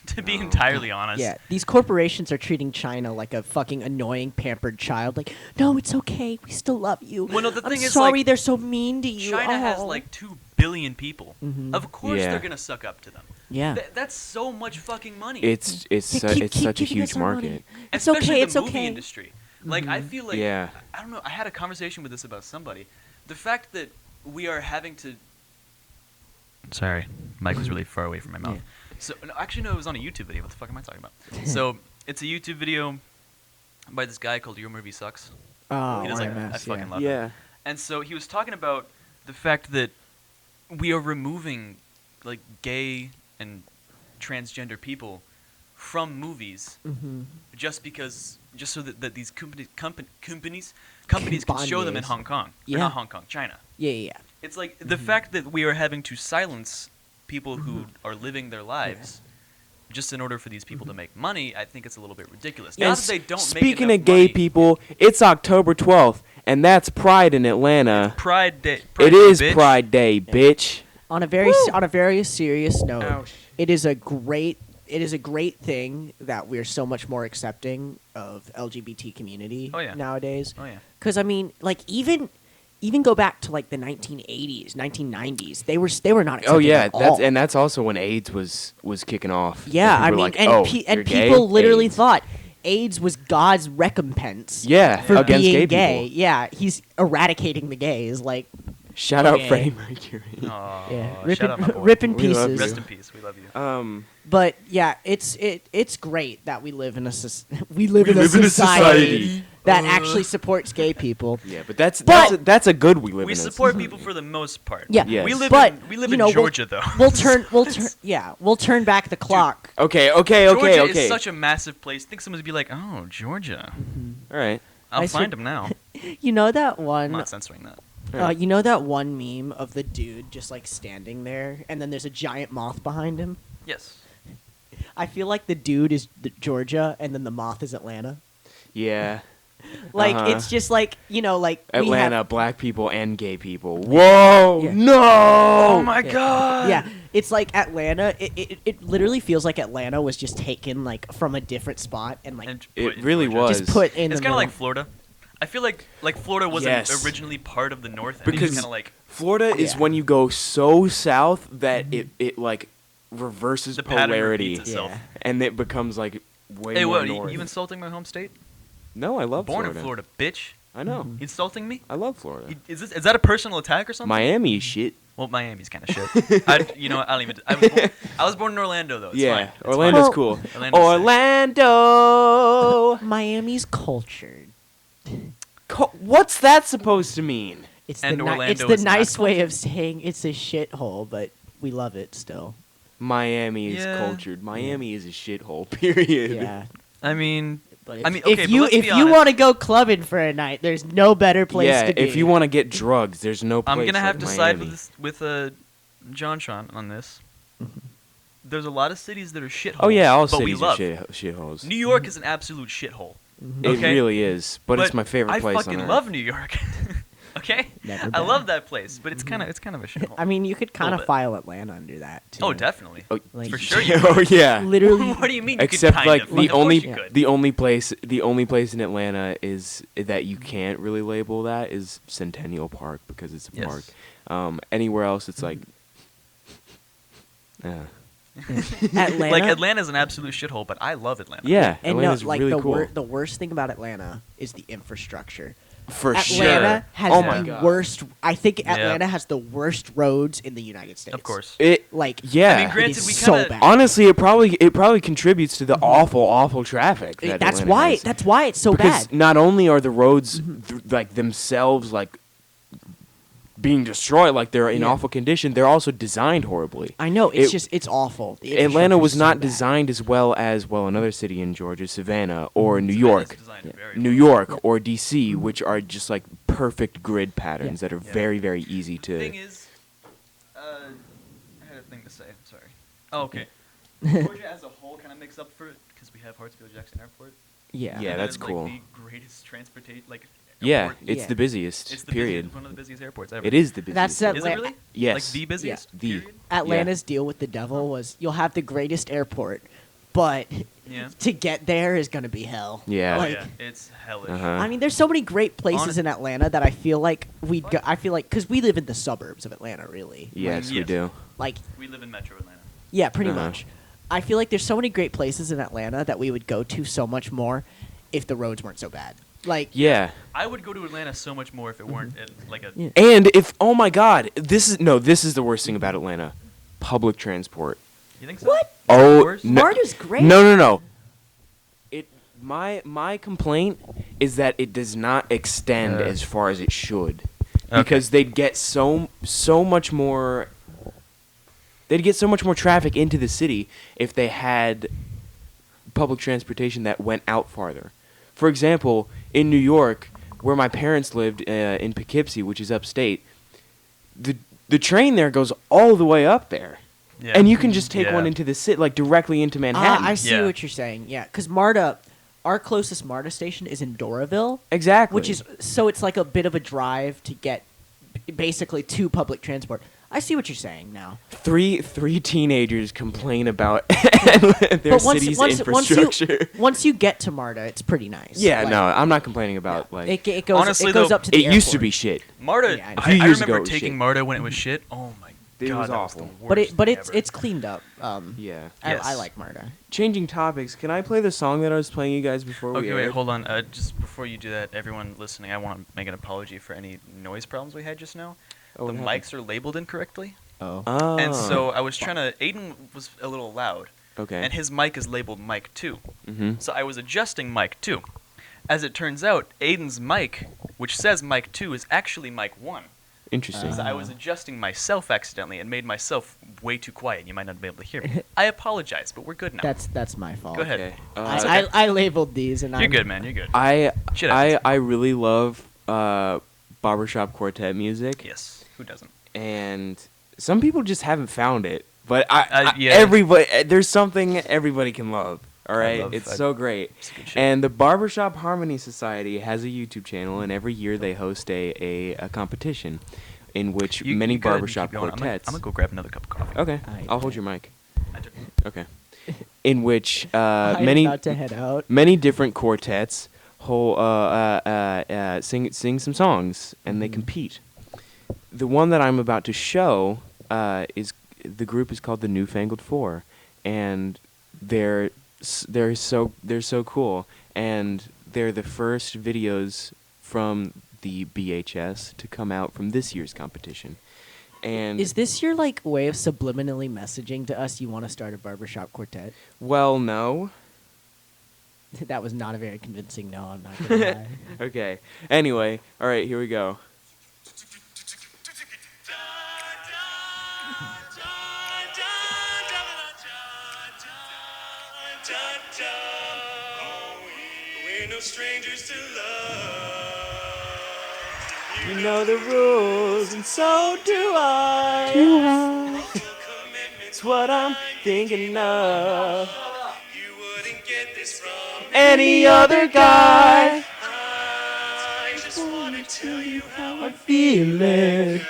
to be entirely honest. Yeah, these corporations are treating China like a fucking annoying, pampered child. Like, no, it's okay. We still love you. Well, no, the I'm thing is, sorry like, they're so mean to you. China has Oh. like 2 billion people. Mhm. Of course Yeah. they're gonna suck up to them. Yeah. That's so much fucking money. It's They it's keep such a giving us huge our money. market. It's Especially okay. the It's movie okay. industry. Like I feel like Yeah. I don't know. I had a conversation with this about somebody. The fact that we are having to. Sorry, mic was really far away from my mouth. Yeah. So no, actually, no, it was on a YouTube video. What the fuck am I talking about? So it's a YouTube video by this guy called Your Movie Sucks. Oh, He does, like, YMS, I fucking yeah. love him. Yeah. And so he was talking about the fact that we are removing like gay and transgender people from movies Mhm. just so that these companies can show them in Companies. Hong Kong. Or Yeah. not Hong Kong, China. Yeah, yeah, yeah. It's like the fact that we are having to silence people who are living their lives just in order for these people to make money. I think it's a little bit ridiculous. And Not that they don't make speaking enough of gay money. people, it's October 12th, and that's Pride in Atlanta. Pride Day. It is bitch. Pride Day, bitch. On a very serious note, Ouch. it is a great thing that we're so much more accepting of LGBT community Oh, yeah. nowadays. Oh yeah. Because I mean, like even go back to like the 1980s, 1990s, they were not accepting Oh yeah, at all. that's also when AIDS was kicking off. Yeah, And I people mean, were like, and oh, and you're gay? people literally AIDS. thought AIDS was God's recompense. Yeah, for against being gay gay. people. Yeah, he's eradicating the gays. Like, Shout out Okay. Freddie Mercury. Aw, yeah, shout out my boy. rip in We love pieces. Rest in peace. We love you. But yeah, it's great that we live in a society that actually supports gay people. Yeah, but that's But- that's a good we live We in. support people for the most part. Yeah, Yes. We live but in you know, we'll- Georgia though. We'll turn back the clock. Okay. Georgia is such a massive place. I think someone's be like, "Oh, Georgia. All right. I'll I find swear- him now." You know that I'm one? not censoring that. You know that one meme of the dude just like standing there, and then there's a giant moth behind him. Yes. I feel like the dude is Georgia, and then the moth is Atlanta. Yeah. Like Uh-huh. it's just like we Atlanta, have- black people and gay people. Whoa! Yeah. No! Oh my Yeah. god. Yeah, it's like Atlanta. It literally feels like Atlanta was just taken like from a different spot and like And It put in really Georgia. was. just put in It's the kind of like middle. Florida. I feel like Florida wasn't Yes. originally part of the North, and Because- it's kind of like Florida is Yeah. when you go so south that it like reverses the pattern polarity, repeats itself. Yeah. and it becomes like way Hey, more what? north. You insulting my home state? No, I love Born Florida. in Florida, bitch. I know. Mm-hmm. You insulting me? I love Florida. Is that a personal attack or something? Miami is shit. Well, Miami's kind of shit. You know what? I don't even. I was born in Orlando though. It's yeah, fine. It's Orlando's fine. cool. Orlando's sick. Orlando. Miami's cultured. What's that supposed to mean? It's And the Orlando it's the is not nice way cultured. of saying it's a shithole, but we love it still. Miami is Yeah. cultured. Miami is a shithole. Period. Yeah. I mean, But I mean, okay, if but you let's if be you honest. want to go clubbing for a night, there's no better place Yeah, to be. if you want to get drugs, there's no place I'm gonna have like to side Miami. with John Sean on this. There's a lot of cities that are shitholes. Oh yeah, all but we cities are love. shitholes. New York is an absolute shithole. It Okay? really is, but it's my favorite I place on fucking earth. love New York. Okay, Never I been. love that place, but it's kind of a shithole. I mean, you could kind of bit. file Atlanta under that too. Oh, definitely. Oh, Like- For sure you oh yeah. Literally, What do you mean? You Except could like kind of. the Of course only you could. the only place in Atlanta is that you can't really label that is Centennial Park because it's a Yes. park. Anywhere else it's like Atlanta. Like Atlanta's an absolute shithole, but I love Atlanta. yeah, and Atlanta's no, like really the cool. the worst thing about Atlanta is the infrastructure. For Atlanta sure. has Oh my the God. worst. I think Yeah. Atlanta has the worst roads in the United States. Of course. It Like, yeah. I mean, it granted, is we so kinda- bad. Honestly, it probably contributes to the awful traffic. That That's Atlanta why. has. That's why it's so because bad. not only are the roads like themselves like being destroyed, like they're in Yeah. awful condition, they're also designed horribly. I know. It's It- just it's awful. The Atlanta infrastructure was is so not bad. designed as well as another city in Georgia, Savannah, or New Savannah's York. designed very New well. York or DC, which are just like perfect grid patterns that are Yeah. very easy The to. thing is, I had a thing to say. I'm sorry. Oh, okay. Georgia as a whole kind of makes up for it because we have Hartsfield-Jackson Airport. Yeah. Yeah, And that that's is, cool. Like the greatest transportation, like. Yeah, airport. it's Yeah. the busiest. It's the period. busiest, one of the busiest airports ever. It is the busiest. That's airport. Is it Atla- really? Yes. Like the busiest. The- Period? Atlanta's deal with the devil was you'll have the greatest airport, but Yeah. to get there is gonna be hell. Yeah. Oh Like, yeah, it's hellish. Uh-huh. I mean, there's so many great places Hon- in Atlanta that I feel like we'd go. I feel like because we live in the suburbs of Atlanta, really. Yes, we Yes. do. Like, We live in Metro Atlanta. yeah, pretty Uh-huh. much. I feel like there's so many great places in Atlanta that we would go to so much more if the roads weren't so bad. Like, Yeah. I would go to Atlanta so much more if it weren't like a. Yeah. And if oh my god, this is the worst thing about Atlanta. Public transport. You think so? What? Oh, Worse? no, Marta's great. No. It my complaint is that it does not extend as far as it should. Okay. Because they'd get so much more traffic into the city if they had public transportation that went out farther. For example, in New York, where my parents lived in Poughkeepsie, which is upstate, the train there goes all the way up there. Yeah. And you can just take Yeah. one into the city, like directly into Manhattan. I see Yeah. what you're saying. Yeah, because Marta, our closest Marta station is in Doraville, Exactly. which is so it's like a bit of a drive to get basically to public transport. I see what you're saying now. three teenagers complain about their But city's infrastructure. once you get to Marta, it's pretty nice. Yeah, Like, no, I'm not complaining about like it goes Honestly, it goes though, up to the it used to airport. be shit. Marta, Yeah, I know. A few I years remember ago it was taking shit. Marta when it was shit. Oh my It god, was that awful. was the But worst but thing it's ever. it's cleaned up. Yeah. I Yes. like Marta. Changing topics, can I play the song that I was playing you guys before we Okay, wait, aired? hold on. Just before you do that, everyone listening, I want to make an apology for any noise problems we had just now. Oh, The what happened? mics are labeled incorrectly, Oh. Oh. and so I was trying to. Aiden was a little loud, Okay. and his mic is labeled mic 2. Mm-hmm. So I was adjusting mic 2. As it turns out, Aiden's mic, which says mic 2, is actually mic 1. Interesting. So I was adjusting myself accidentally and made myself way too quiet. You might not be able to hear me. I apologize, but we're good now. That's my fault. Go ahead. Okay. It's okay. I labeled these and You're I'm good, man. You're good. I Shit happens. I really love barbershop quartet music, Yes. Who doesn't? and some people just haven't found it. But Yeah. everybody, there's something everybody can love. All right, love- it's I- so great. It's good shit. And the Barbershop Harmony Society has a YouTube channel, and every year they host a competition in which You- many you go ahead and barbershop keep going. quartets. I'm gonna go grab another cup of coffee. Okay, Alright. I'll hold your mic. I took- Okay. In which I'm many about to head out. many different quartets sing some songs, and they compete. The one that I'm about to show is the group is called the Newfangled Four, and they're so cool, and they're the first videos from the BHS to come out from this year's competition. And Is this your like way of subliminally messaging to us you want to start a barbershop quartet? well, no. That was not a very convincing no, I'm not gonna lie. Okay. Anyway, all right, here we go. We're no strangers to love. You know the rules, and so do I. It's what I'm thinking of. You wouldn't get this from Any other guy. I just wanna tell you how I Feeling. girl,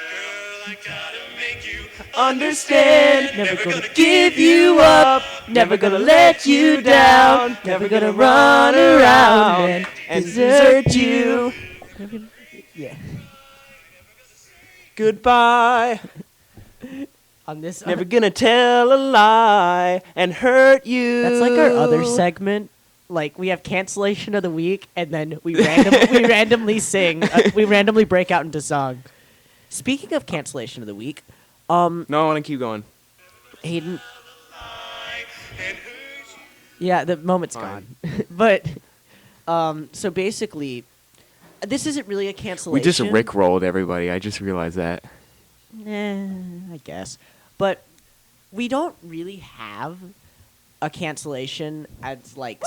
I gotta make you Understand. Never gonna give you up. Never gonna let you down. Never gonna run around and desert you. Yeah. Goodbye. On this, Never gonna tell a lie and hurt you. that's like our other segment. Like we have cancellation of the week, and then we randomly sing. We randomly break out into song. Speaking of cancellation of the week, No, I want to keep going. Hayden. Yeah, the moment's Fine. gone. But so basically, this isn't really a cancellation. We just rickrolled everybody. I just realized that. I guess. But we don't really have a cancellation as like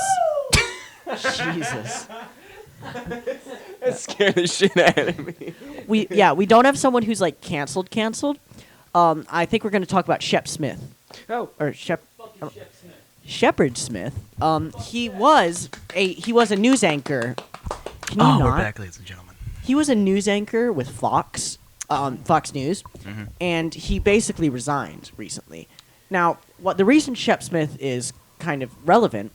Jesus. That scared the shit out of me. We don't have someone who's like canceled. I think we're going to talk about Shep Smith Oh. or Shepard Smith. He was a news anchor. Can you Oh, we're not? back, ladies and gentlemen. He was a news anchor with Fox News, and he basically resigned recently. Now, the reason Shep Smith is kind of relevant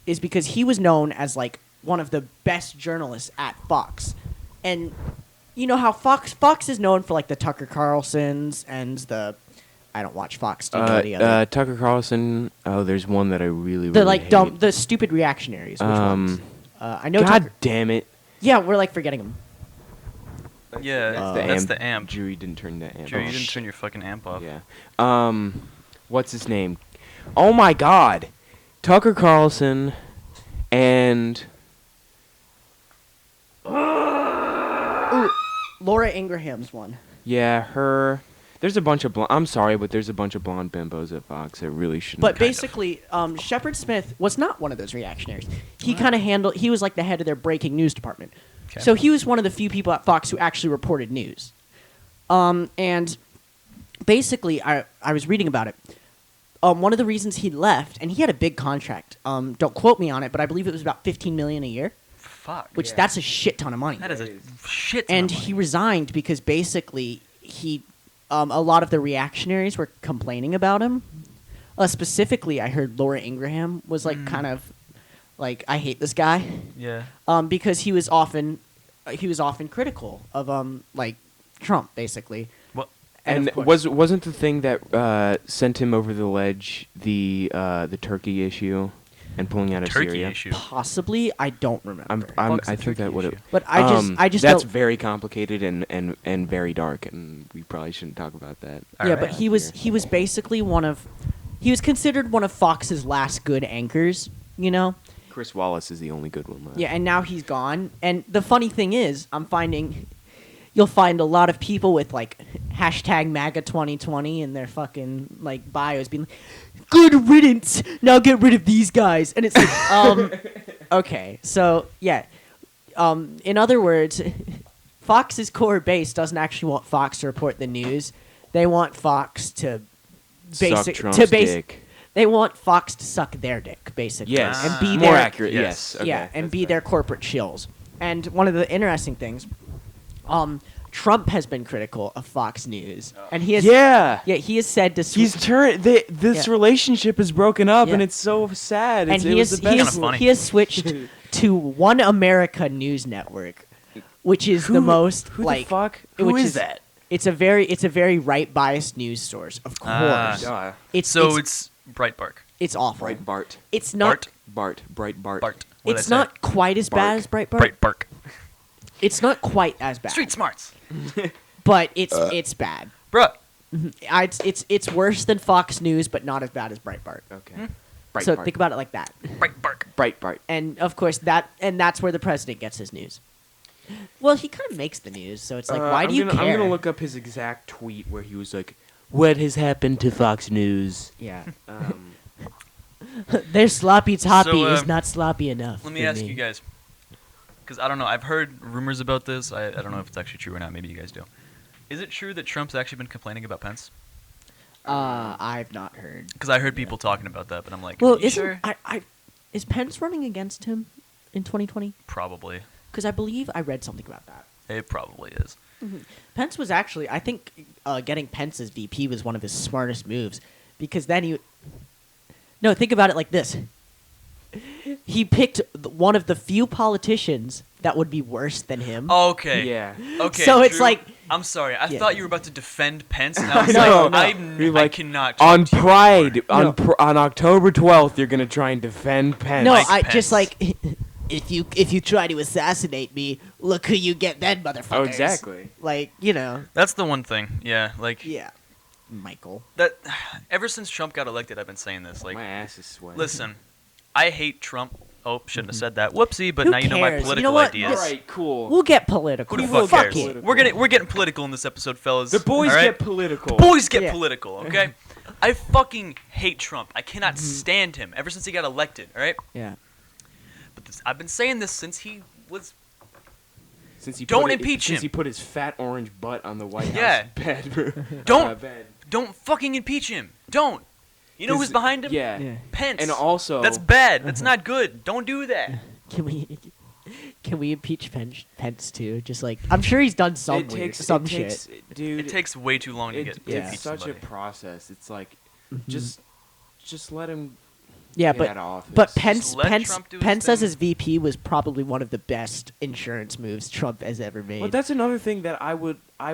is because he was known as like one of the best journalists at Fox, and you know how Fox is known for like the Tucker Carlsons and the I don't watch Fox. Do you know any other? Tucker Carlson. Oh, there's one that I really The like hate. dumb, the stupid reactionaries. Which ones? I know. God Tucker, damn it. yeah, we're like forgetting them. Yeah, That's that's the amp. Drew, you didn't turn the amp Drew, off. you didn't turn your fucking amp off. Yeah. What's his name? Oh my God, Tucker Carlson, and Laura Ingraham's one. yeah, her. There's a bunch of I'm sorry, but there's a bunch of blonde bimbos at Fox that really shouldn't. But basically, Shepard Smith was not one of those reactionaries. He kind of handled. He was like the head of their breaking news department. Okay. So he was one of the few people at Fox who actually reported news. And basically, I was reading about it. One of the reasons he left, and he had a big contract. Don't quote me on it, but I believe it was about $15 million a year, Fuck. which that's a shit ton of money. That is a shit ton And of money. he resigned because basically a lot of the reactionaries were complaining about him. Specifically, I heard Laura Ingraham was like kind of like, I hate this guy. Yeah. Because he was often critical of like Trump, basically. Well, And of course- wasn't the thing that sent him over the ledge the Turkey issue and pulling out of Turkey Syria? issue. possibly, I don't remember. Fuck's the I think Turkey that would have. issue? But I just that's don't. very complicated and very dark, and we probably shouldn't talk about that. All Yeah, right. but he was basically he was considered one of Fox's last good anchors, you know? Chris Wallace is the only good one left. Yeah, and now he's gone. And the funny thing is, you'll find a lot of people with like hashtag MAGA 2020 in their fucking like bios being like, good riddance, now get rid of these guys. And it's like, okay, so yeah. In other words, Fox's core base doesn't actually want Fox to report the news. They want Fox to Suck Trump's dick. They want Fox to suck their dick, basically. Yes, And be more their, accurate. yes. Yes, okay, yeah, and that's be fair. their corporate shills. And one of the interesting things, Trump has been critical of Fox News, and he has he has said to He's turned. This Yeah. relationship is broken up, Yeah. and it's so sad. and It was the best. Kinda funny. he has switched to One America News Network, which is the most Who like the fuck? which Who is that? It's a very right biased news source, of course. Ah. it's So it's it's Breitbart. it's awful. Breitbart. It's not Breitbart. Bart. What'd it's I say? not quite as bad as Breitbart. Breitbart. It's not quite as bad. Street smarts. But it's bad. Bruh. It's worse than Fox News, but not as bad as Breitbart. Okay. So Breitbart. think about it like that. Breitbart. Breitbart. And of course that's where the president gets his news. Well, he kind of makes the news, so it's like, why do you care? I'm gonna look up his exact tweet where he was like, "What has happened to Fox News?" Yeah, Um, their sloppy toppy So, is not sloppy enough. Let me for ask you guys. because I don't know. I've heard rumors about this. I don't know if it's actually true or not. Maybe you guys do. Is it true that Trump's actually been complaining about Pence? I've not heard. Because I heard people talking about that, but I'm like, Well, you isn't sure? is Pence running against him in 2020? Probably. Because I believe I read something about that. It probably is. Pence was actually, I think, getting Pence as VP was one of his smartest moves, because then he. No, think about it like this. He picked one of the few politicians that would be worse than him. Okay. Yeah. Okay. So it's Drew, like- I'm sorry. I Yeah. thought you were about to defend Pence, and I was No, like, no. I You're like, cannot. talk On to you Pride, anymore. on October 12th, you're gonna try and defend Pence. No, Mike I Pence. just like if you try to assassinate me, look who you get then, motherfuckers. Oh, exactly. Like, you know, That's the one thing. Yeah. Like yeah, Michael. that. Ever since Trump got elected, I've been saying this. Like, My ass is sweating. listen, I hate Trump. Oh, shouldn't have said that. Whoopsie. But Who now you know my cares? You political know what? ideas. All right, cool. We'll get political. Who the will fuck get cares? political. We're getting political in this episode, fellas. The boys all right? get political. Boys get Yeah. political. Okay. I fucking hate Trump. I cannot stand him ever since he got elected. All right. Yeah. But I've been saying this since he was. Since he Don't put impeach Since him. he put his fat orange butt on the White Yeah. House bed. Don't- bed. Don't fucking impeach him. Don't. You know who's 'Cause- behind him? Yeah. Yeah. Pence. And also, That's bad. That's not good. Don't do that. Can we impeach Pence too? Just like I'm sure he's done some it takes, some it shit. takes, dude. It takes way too long to it- get to Yeah. impeach It's such somebody. a process. It's like, just let him Yeah, get out of office. but Pence let Pence Trump do his Pence as thing. his VP was probably one of the best insurance moves Trump has ever made. Well, that's another thing that I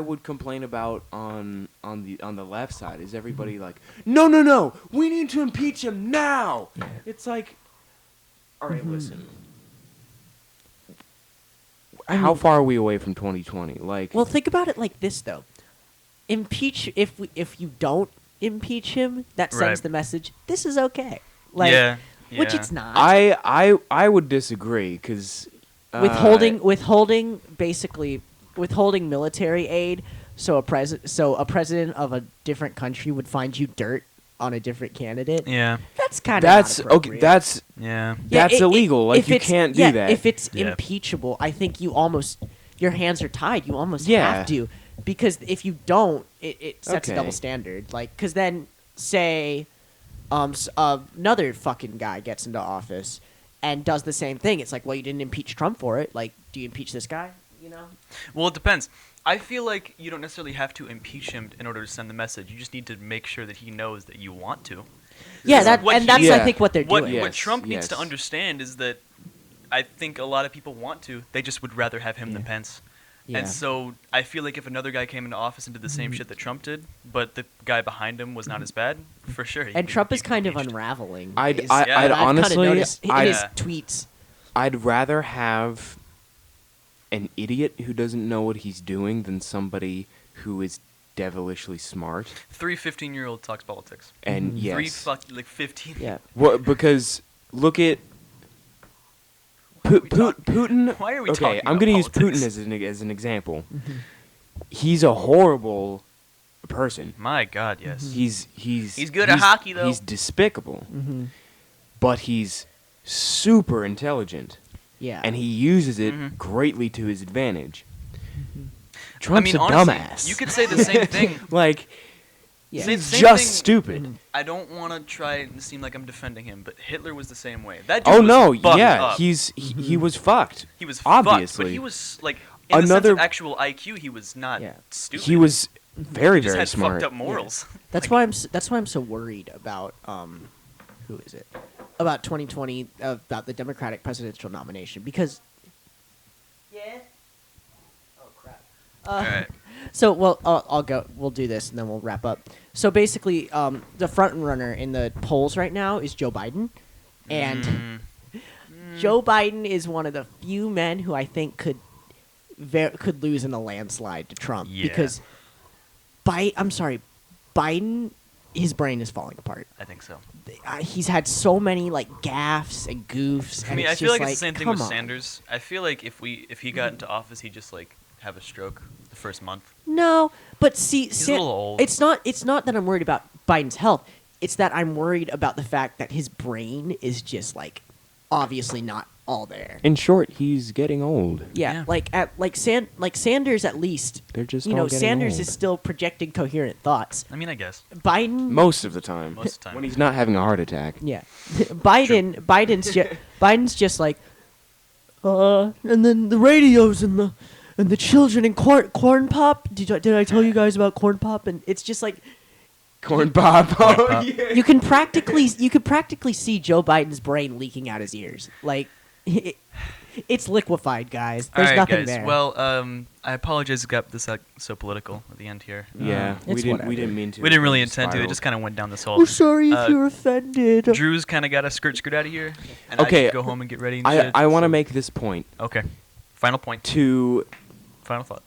would complain about on the left side is everybody like, no, we need to impeach him now. It's like, all right, listen. How far are we away from 2020? Like, Well, think about it like this though. Impeach if you don't impeach him, that sends Right. the message this is okay. Like yeah. which yeah. it's not. I would disagree because withholding basically withholding military aid so a president of a different country would find you dirt on a different candidate. Yeah. That's kind of that's okay. That's Yeah. that's illegal. Like if you it's- can't do yeah, that. If it's Yeah. impeachable, I think your hands are tied. You almost Yeah. have to, because if you don't, it sets a Okay. double standard. Like, because then say, another fucking guy gets into office and does the same thing. It's like, well, you didn't impeach Trump for it. Like, do you impeach this guy? You know? Well, it depends. I feel like you don't necessarily have to impeach him in order to send the message. You just need to make sure that he knows that you want to. Yeah, What and that's he- I think what they're What, doing. Yeah. what Yes, Trump needs to yes. understand is that I think a lot of people want to. They just would rather have him than Yeah. Pence. Yeah. And so I feel like if another guy came into office and did the same shit that Trump did, but the guy behind him was not as bad, for sure. And Trump is he'd be kind of impeached. unraveling. I'd is- I'd I've honestly kinda noticed in I'd, his Yeah. tweets. I'd rather have an idiot who doesn't know what he's doing than somebody who is devilishly smart. 3 15-year-old talks politics. And yes, 15. Yeah. well, because look at Why are we talking- Putin. Why are we okay, talking I'm about gonna use politics? Putin as an example. He's a horrible person. My God, yes. He's good at hockey, though. He's despicable, Mm-hmm. but he's super intelligent, Yeah. and he uses it Mhm. greatly to his advantage. I Trump's mean, a honestly, dumbass. you could say the same thing. like Yeah. Say the he's same just thing- stupid. I don't want to try and seem like I'm defending him, but Hitler was the same way. That dude Oh was no, fucked yeah, up. he was fucked. He was fucked, obviously. but he was like in the sense Another- of actual IQ, he was not Yeah. stupid. He was very He just very had smart. fucked up morals. That's why I'm so worried about who is it? About 2020, about the Democratic presidential nomination, because yeah. Oh crap. All right. So well, I'll go. We'll do this and then we'll wrap up. So basically, the front runner in the polls right now is Joe Biden, and Mm, Joe Biden is one of the few men who I think could lose in a landslide to Trump, Yeah. because Biden, his brain is falling apart. I think so. He's had so many like gaffes and goofs. I and mean, I it's feel just like it's the same thing come with on. Sanders. I feel like if he got into office, he'd just like have a stroke the first month. No, but see, He's a little old. It's not that I'm worried about Biden's health. It's that I'm worried about the fact that his brain is just like obviously not all there. In short, he's getting old. Yeah, Yeah. like Sanders at least. They're just You all know, getting Sanders old. is still projecting coherent thoughts. I mean, I guess. Biden, Most of the time. Most of the time. When he's not having a heart attack. yeah, Biden's just like, and then the radios and the children and corn pop. Did I tell you guys about corn pop? And it's just like Corn pop. Oh, pop. yeah. you could practically see Joe Biden's brain leaking out his ears. Like it's liquefied, guys. There's All right, nothing guys. there. Well, I apologize. It got this so political at the end here. Yeah, It's we whatever. didn't mean to. We didn't really It intend to. It spiraled. just kind of went down this whole. we're sorry if uh, you're offended. Drew's kind of got to skirt out of here, and Okay, I can go home and get ready. And I shit, want to so- make this point Okay. Final point. to Final thought.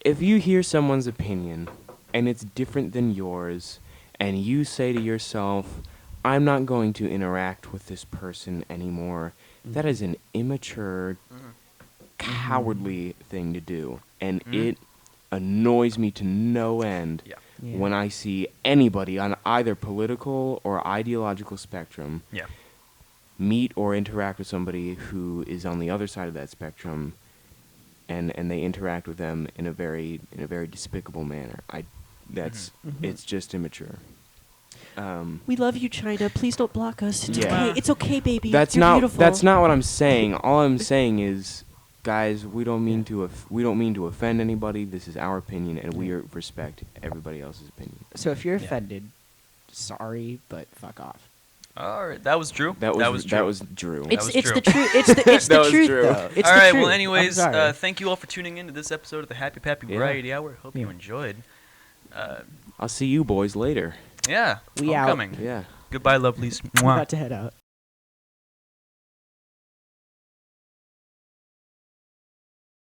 if you hear someone's opinion and it's different than yours, and you say to yourself, I'm not going to interact with this person anymore, that is an immature, cowardly thing to do. And it annoys me to no end Yeah. Yeah. when I see anybody on either political or ideological spectrum Yeah. meet or interact with somebody who is on the other side of that spectrum, and they interact with them in a very despicable manner. It's just immature. We love you, China. Please don't block us. It's Yeah. okay. It's okay, baby. That's You're not beautiful. that's not what I'm saying. All I'm saying is, guys, we don't mean to offend anybody. This is our opinion, and we respect everybody else's opinion. So if you're Yeah. offended, sorry, but fuck off. All right. That was Drew. That was Drew. Drew. It's was it's true. the truth. It's the That was truth true. though. It's all the right. truth. Well, I'm anyways, sorry. thank you all for tuning in to this episode of the Happy Pappy Yeah. Variety Hour. Hope you Yeah. enjoyed. I'll see you boys later. Yeah. We out. Homecoming. Yeah. Goodbye, lovelies. I'm Mwah. about to head out.